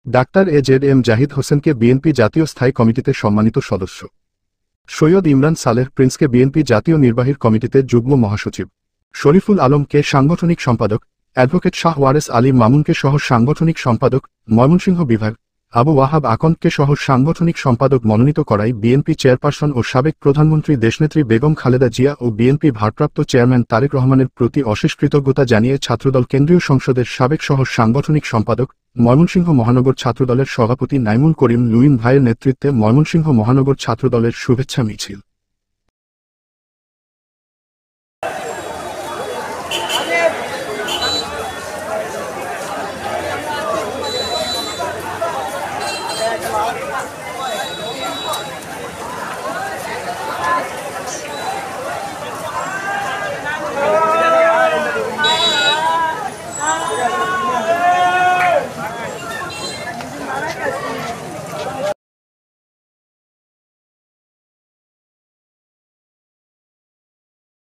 Doctor এ.জেড.এম Zahid হোসেনকে BNP জাতীয় স্থায়ী কমিটিতে সম্মানিত সদস্য। সৈয়দ ইমরান সালেহ প্রিন্সকে বিএনপি জাতীয় নির্বাহী কমিটিতে যুগ্ম মহাসচিব। শরীফুল আলমকে সাংগঠনিক সম্পাদক, অ্যাডভোকেট শাহ ওয়ারেস আলী মামুনকে সহ সাংগঠনিক সম্পাদক, ময়মনসিংহ বিভাগ, আবু ওয়াহাব আকন্দকে সহ সাংগঠনিক সম্পাদক মনোনীত করায় বিএনপি চেয়ারপারসন ও সাবেক প্রধানমন্ত্রী দেশনেত্রী বেগম খালেদা জিয়া ও বিএনপি ভারপ্রাপ্ত চেয়ারম্যান তারেক রহমানের প্রতি অশেষ কৃতজ্ঞতা জানিয়ে ছাত্রদল কেন্দ্রীয় সংসদের সাবেক সহ সাংগঠনিক সম্পাদক, ময়মনসিংহ মহানগর ছাত্রদলের সভাপতি নাইমুল করিম লুইন ভাইয়ের নেতৃত্বে ময়মনসিংহ মহানগর ছাত্রদলের শুভেচ্ছা মিছিল।